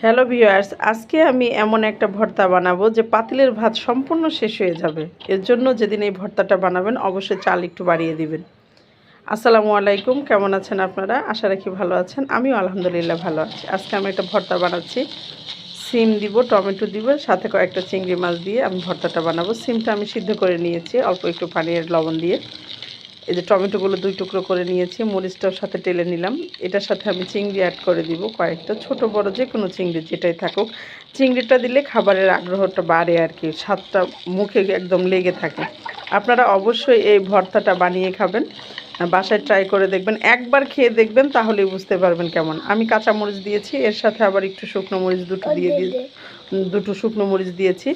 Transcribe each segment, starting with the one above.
Hello viewers, আজকে আমি এমন একটা ভর্তা বানাবো যে পাতিলের ভাত সম্পূর্ণ শেষ হয়ে যাবে। এর জন্য যেদিন এই ভর্তাটা বানাবেন অবশ্যই চাল একটু বাড়িয়ে দিবেন। আসসালামু আলাইকুম, কেমন আছেন আপনারা? আশা রাখি ভালো আছেন। আমিও আলহামদুলিল্লাহ ভালো আছি। আজকে আমি একটা ভর্তা বানাচ্ছি। সিম দিব, টমেটো দিব, সাথে কয়েকটা চিংড়ি মাছ দিয়ে আমি ভর্তাটা বানাবো। সিমটা আমি সিদ্ধ করে নিয়েছি অল্প একটু পানি আর লবণ দিয়ে। এই যে টমেটোগুলো 2 টুকরো করে নিয়েছি, মরিচটাও সাথে টেলে নিলাম। এটার সাথে আমি চিংড়ি অ্যাড করে দিব কয়েকটা, ছোট বড় যে কোনো চিংড়ি যেটাই থাকুক। চিংড়িটা দিলে খাবারের আগ্রহটা বাড়ে আর কি, স্বাদটা মুখে একদম লেগে থাকে। আপনারা অবশ্যই এই ভর্তাটা বানিয়ে খাবেন, বাসায় ট্রাই করে দেখবেন, একবার খেয়ে দেখবেন তাহলেই বুঝতে পারবেন কেমন। আমি কাঁচা মরিচ দিয়েছি, এর সাথে আবার একটু শুকনো মরিচ দুটো শুকনো মরিচ দিয়েছি।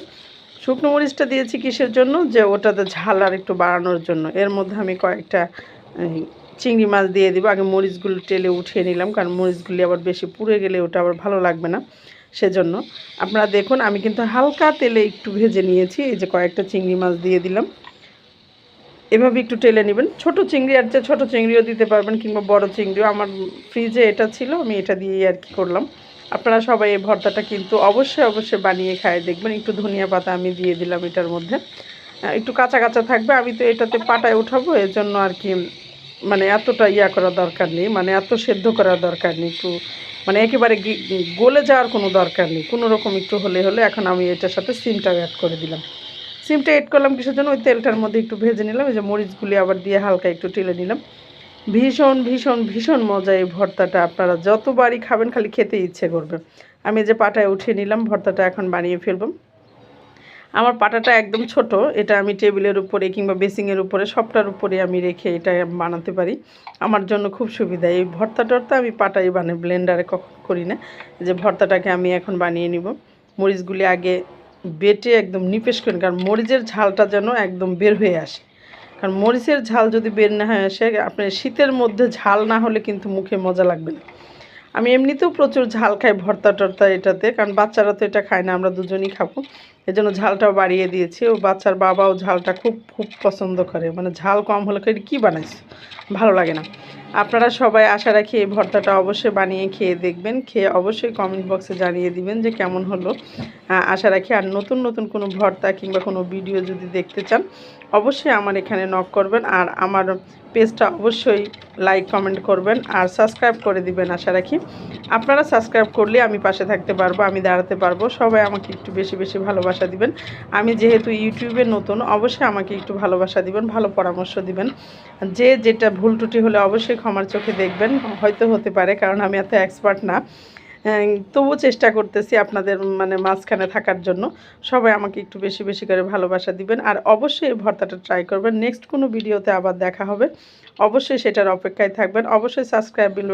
শুকনো মরিচটা দিয়েছি কিসের জন্য, যে ওটাতে ঝাল আর একটু বাড়ানোর জন্য। এর মধ্যে আমি কয়েকটা চিংড়ি মাছ দিয়ে দিব। আগে মরিচগুলো টেলে উঠিয়ে নিলাম, কারণ মরিচগুলি আবার বেশি পুড়ে গেলে ওটা আবার ভালো লাগবে না, সেজন্য। আপনারা দেখুন, আমি কিন্তু হালকা তেলে একটু ভেজে নিয়েছি। এই যে কয়েকটা চিংড়ি মাছ দিয়ে দিলাম। এভাবে একটু টেলে নেবেন। ছোট চিংড়ি আর যে ছোটো চিংড়িও দিতে পারবেন, কিংবা বড় চিংড়িও। আমার ফ্রিজে এটা ছিল, আমি এটা দিয়েই আর কি করলাম। আপনারা সবাই এই ভর্তাটা কিন্তু অবশ্যই বানিয়ে খায় দেখবেন। একটু ধনিয়া পাতা আমি দিয়ে দিলাম এটার মধ্যে, একটু কাঁচা কাঁচা থাকবে। আমি তো এটাতে পাটায় উঠাবো, এর জন্য আর কি মানে এতটা করার দরকার নেই, মানে এত সেদ্ধ করার দরকার নেই। একটু মানে একেবারে গলে যাওয়ার কোনো দরকার নেই, কোনো রকম একটু হলে এখন আমি এটার সাথে সিমটাও অ্যাড করে দিলাম। সিমটা এড করলাম কিসের জন্য, ওই তেলটার মধ্যে একটু ভেজে নিলাম। এই যে মরিচগুলি আবার দিয়ে হালকা একটু টেলে নিলাম। ভীষণ মজা এই ভর্তাটা। আপনারা যতবারই খাবেন খালি খেতে ইচ্ছে করবে। আমি যে পাটায় উঠিয়ে নিলাম, ভর্তাটা এখন বানিয়ে ফেলব। আমার পাটাটা একদম ছোট, এটা আমি টেবিলের উপরে কিংবা বেসিংয়ের উপরে সবটার উপরে আমি রেখে এটা বানাতে পারি। আমার জন্য খুব সুবিধা। এই ভর্তা আমি পাটাই বানাই, ব্লেন্ডারে কখন করি না। যে ভর্তাটাকে আমি এখন বানিয়ে নিব। মরিচগুলি আগে বেটে একদম নিপেশ করেন, কারণ মরিচের ঝালটা যেন একদম বের হয়ে আসে। কারণ মরিচের ঝাল যদি বের না হয়ে আসে, আপনার শীতের মধ্যে ঝাল না হলে কিন্তু মুখে মজা লাগবে না। আমি এমনিতেও প্রচুর ঝাল খাই ভর্তা টর্তা এটাতে, কারণ বাচ্চারা তো এটা খায় না, আমরা দুজনই খাবো। এই জন্য ঝালটাও বাড়িয়ে দিয়েছি। ও বাচ্চার বাবাও ঝালটা খুব পছন্দ করে, মানে ঝাল কম হলে কী বানাইছে, ভালো লাগে না। আপনারা সবাই আশা রাখি এই ভর্তাটা অবশ্যই বানিয়ে খেয়ে দেখবেন, খেয়ে অবশ্যই কমেন্ট বক্সে জানিয়ে দিবেন যে কেমন হলো। আশা রাখি। আর নতুন কোনো ভর্তা কিংবা কোনো ভিডিও যদি দেখতে চান অবশ্যই আমার এখানে নক করবেন, আর আমার পেজটা অবশ্যই লাইক কমেন্ট করবেন আর সাবস্ক্রাইব করে দিবেন। আশা রাখি আপনারা সাবস্ক্রাইব করলে আমি পাশে থাকতে পারবো, আমি দাঁড়াতে পারবো। সবাই আমাকে একটু বেশি ভালোবাসা দিবেন। আমি যেহেতু ইউটিউবে নতুন, অবশ্যই আমাকে একটু ভালোবাসা দিবেন, ভালো পরামর্শ দিবেন। যে যেটা ভুল ত্রুটি হলে অবশ্যই ক্ষমার চোখে দেখবেন। হয়তো হতে পারে, কারণ আমি এত এক্সপার্ট না, তবুও চেষ্টা করতেছি আপনাদের মানে মাঝখানে থাকার জন্য। সবাই আমাকে একটু বেশি করে ভালোবাসা দিবেন, আর অবশ্যই এই ভর্তাটা ট্রাই করবেন। নেক্সট কোনো ভিডিওতে আবার দেখা হবে, অবশ্যই সেটার অপেক্ষায় থাকবেন। অবশ্যই সাবস্ক্রাইব বেল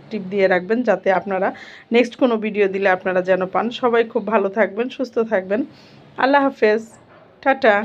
টিপ দিয়ে রাখবেন, যাতে আপনারা নেক্সট কোনো ভিডিও দিলে আপনারা যেন পান। সবাই খুব ভালো থাকবেন, সুস্থ থাকবেন। আল্লাহ হাফেজ, টাটা।